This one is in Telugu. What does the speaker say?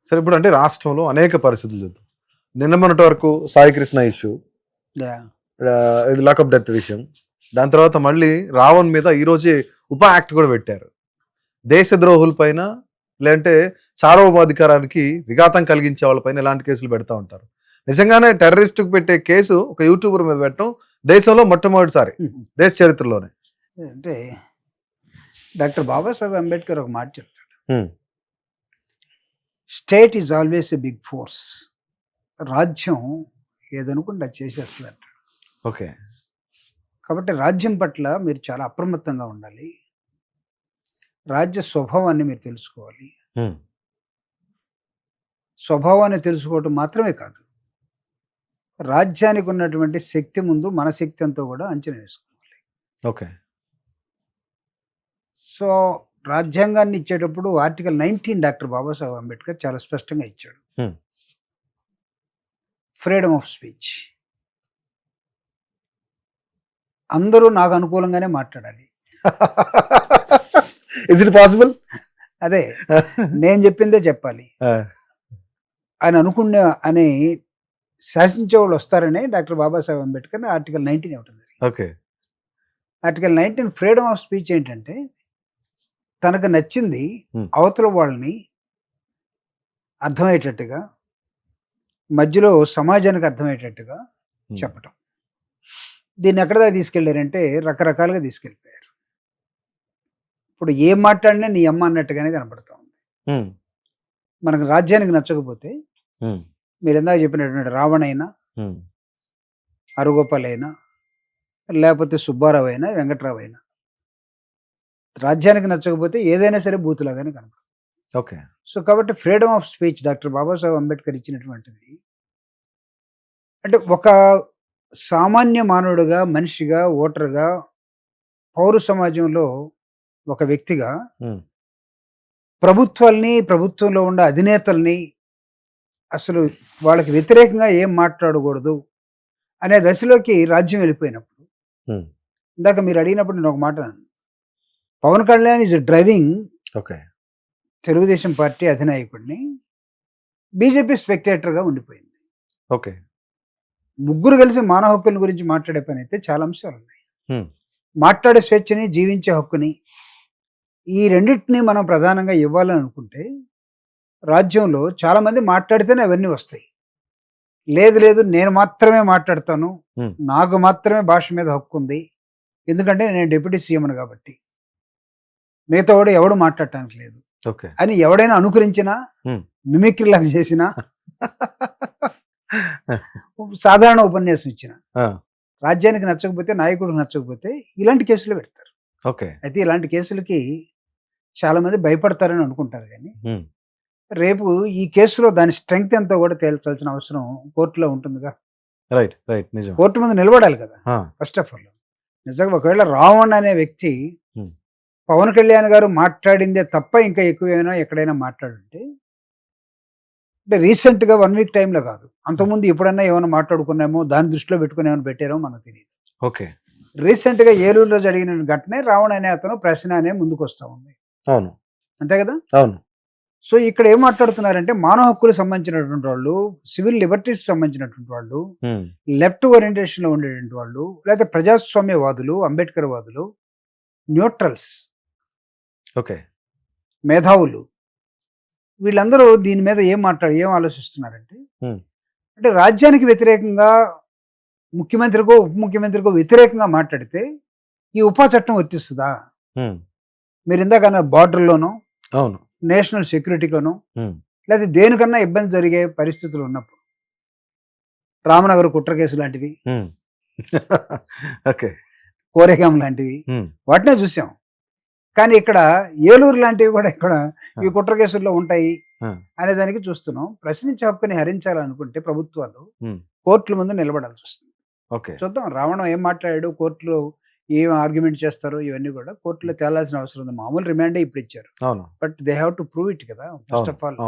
సరే ఇప్పుడు అంటే రాష్ట్రంలో అనేక పరిస్థితులు చూద్దాం. నిన్న మొన్నటి వరకు సాయి కృష్ణ ఇష్యూ, ఇది లాకప్ డెత్ విషయం, దాని తర్వాత మళ్ళీ రావణ్ మీద ఈరోజే ఉప యాక్ట్ కూడా పెట్టారు. దేశద్రోహుల పైన లేదంటే సార్వభౌమాధికారానికి విఘాతం కలిగించే వాళ్ళపైన ఇలాంటి కేసులు పెడతా ఉంటారు. నిజంగానే టెర్రరిస్ట్కి పెట్టే కేసు ఒక యూట్యూబర్ మీద పెట్టడం దేశంలో మొట్టమొదటిసారి, దేశ చరిత్రలోనే. అంటే డాక్టర్ బాబాసాహెబ్ అంబేద్కర్ ఒక మాట చెప్తాడు, state is always a big force. రాజ్యం ఏదనుకుంటే అది చేసేస్తుంది అంటాడు. ఓకే. కాబట్టి రాజ్యం పట్ల మీరు చాలా అప్రమత్తంగా ఉండాలి. రాజ్య స్వభావాన్ని మీరు తెలుసుకోవాలి. స్వభావాన్ని తెలుసుకోవటం మాత్రమే కాదు, రాజ్యానికి ఉన్నటువంటి శక్తి ముందు మన శక్తి అంతా కూడా అంచనా వేసుకోవాలి. ఓకే. సో రాజ్యాంగాన్ని ఇచ్చేటప్పుడు ఆర్టికల్ 19 డాక్టర్ బాబాసాహెబ్ అంబేద్కర్ చాలా స్పష్టంగా ఇచ్చాడు. Freedom of speech. అందరూ నాకు అనుకూలంగానే మాట్లాడాలి. Is it possible? అదే నేను చెప్పిందే చెప్పాలి అని అనుకునే అని శాసించే వాళ్ళు వస్తారని డాక్టర్ బాబాసాహెబ్ అంబేద్కర్ ఆర్టికల్ 19 ఇవ్వడం జరిగింది. Okay. Article 19 freedom of speech ఏంటంటే తనకు నచ్చింది అవతల వాళ్ళని అర్థమయ్యేటట్టుగా, మధ్యలో సమాజానికి అర్థమయ్యేటట్టుగా చెప్పటం. దీన్ని ఎక్కడ దాకా తీసుకెళ్ళారంటే రకరకాలుగా తీసుకెళ్ళిపోయారు. ఇప్పుడు ఏం మాట్లాడినా నీ అమ్మ అన్నట్టుగానే కనపడతా ఉంది. మనకు రాజ్యానికి నచ్చకపోతే మీరు ఎందాక చెప్పినటువంటి రావణ అయినా, అరుగోపాల్ అయినా, లేకపోతే సుబ్బారావు అయినా, వెంకట్రావు అయినా, రాజ్యానికి నచ్చకపోతే ఏదైనా సరే బూతులాగానే కనపడుతుంది. ఓకే. సో కాబట్టి freedom of speech doctor Babasaheb Ambedkar ఇచ్చినటువంటిది అంటే ఒక సామాన్య మానవుడిగా, మనిషిగా, ఓటర్గా, పౌర సమాజంలో ఒక వ్యక్తిగా ప్రభుత్వాల్ని, ప్రభుత్వంలో ఉన్న అధినేతల్ని అసలు వాళ్ళకి వ్యతిరేకంగా ఏం మాట్లాడకూడదు అనే దశలోకి రాజ్యం వెళ్ళిపోయినప్పుడు, ఇందాక మీరు అడిగినప్పుడు నేను ఒక మాట అన్నాను, Pawan Kalyan is driving Telugu Desam party అధినాయకుడిని, బీజేపీ స్పెక్టేటర్గా ఉండిపోయింది. ఓకే. ముగ్గురు కలిసి మానవ హక్కుల గురించి మాట్లాడే పని అయితే చాలా అంశాలు ఉన్నాయి. మాట్లాడే స్వేచ్ఛని, జీవించే హక్కుని, ఈ రెండింటిని మనం ప్రధానంగా ఇవ్వాలని అనుకుంటే రాజ్యంలో చాలా మంది మాట్లాడితేనే అవన్నీ వస్తాయి. లేదు లేదు నేను మాత్రమే మాట్లాడతాను, నాకు మాత్రమే భాష మీద హక్కు ఉంది, ఎందుకంటే నేను డిప్యూటీ సీఎం కాబట్టి, మిగతా వాడు ఎవడు మాట్లాడటానికి లేదు అని ఎవడైనా అనుకరించినా, మిమిక్రీ లాగా చేసినా, సాధారణ ఉపన్యాసం ఇచ్చిన, రాజ్యానికి నచ్చకపోతే, నాయకుడికి నచ్చకపోతే ఇలాంటి కేసులు పెడతారు. అయితే ఇలాంటి కేసులకి చాలా మంది భయపడతారని అనుకుంటారు, కానీ రేపు ఈ కేసులో దాని స్ట్రెంగ్త్ ఎంతో కూడా తేల్చాల్సిన అవసరం కోర్టులో ఉంటుందిగా. కోర్టు ముందు నిలబడాలి కదా. ఫస్ట్ ఆఫ్ ఆల్ నిజంగా ఒకవేళ రావణ్ అనే వ్యక్తి పవన్ కళ్యాణ్ గారు మాట్లాడిందే తప్ప ఇంకా ఎక్కువైనా ఎక్కడైనా మాట్లాడుంటే, అంటే రీసెంట్గా 1 వీక్ టైంలో కాదు, అంతకుముందు ఎప్పుడన్నా ఏమైనా మాట్లాడుకున్నామో దాన్ని దృష్టిలో పెట్టుకుని ఏమైనా పెట్టారో మనకు తెలియదు. ఓకే. రీసెంట్గా ఏలూరులో జరిగిన ఘటనే రావణ్ అనే అతను ప్రశ్న అనే ముందుకు వస్తూ ఉంది. అవును, అంతే కదా. అవును. సో ఇక్కడ ఏం మాట్లాడుతున్నారంటే మానవ హక్కులకు సంబంధించినటువంటి వాళ్ళు, సివిల్ లిబర్టీస్ సంబంధించినటువంటి వాళ్ళు, లెఫ్ట్ ఓరియంటేషన్ లో ఉండేటువంటి వాళ్ళు, లేకపోతే ప్రజాస్వామ్యవాదులు, అంబేద్కర్ వాదులు, న్యూట్రల్స్, మేధావులు, వీళ్ళందరూ దీని మీద ఏం ఆలోచిస్తున్నారంటే, అంటే రాజ్యానికి వ్యతిరేకంగా ముఖ్యమంత్రికో ఉప ముఖ్యమంత్రికో వ్యతిరేకంగా మాట్లాడితే ఈ ఉపా చట్టం వర్తిస్తుందా? మీరు ఇందాక బార్డర్లోనో, అవును, నేషనల్ సెక్యూరిటీలోనో, లేదా దేనికన్నా ఇబ్బంది జరిగే పరిస్థితులు ఉన్నప్పుడు, రామనగర్ కుట్ర కేసు లాంటివి, కోరేగాం లాంటివి, వాటినే చూసాం. కానీ ఇక్కడ ఏలూరు లాంటివి కూడా ఇక్కడ ఈ కుట్ర కేసుల్లో ఉంటాయి అనే దానికి చూస్తున్నాం. ప్రశ్నించే హక్కుని హరించాలనుకుంటే ప్రభుత్వాలు కోర్టుల ముందు నిలబడాల్సి వస్తుంది. చూద్దాం రావణం ఏం మాట్లాడాడు, కోర్టులో ఏం ఆర్గ్యుమెంట్ చేస్తారు, ఇవన్నీ కూడా కోర్టులో తేలాల్సిన అవసరం ఉంది. మామూలు రిమాండే ఇప్పుడు ఇచ్చారు, but they have to prove it కదా ఫస్ట్ ఆఫ్ ఆల్.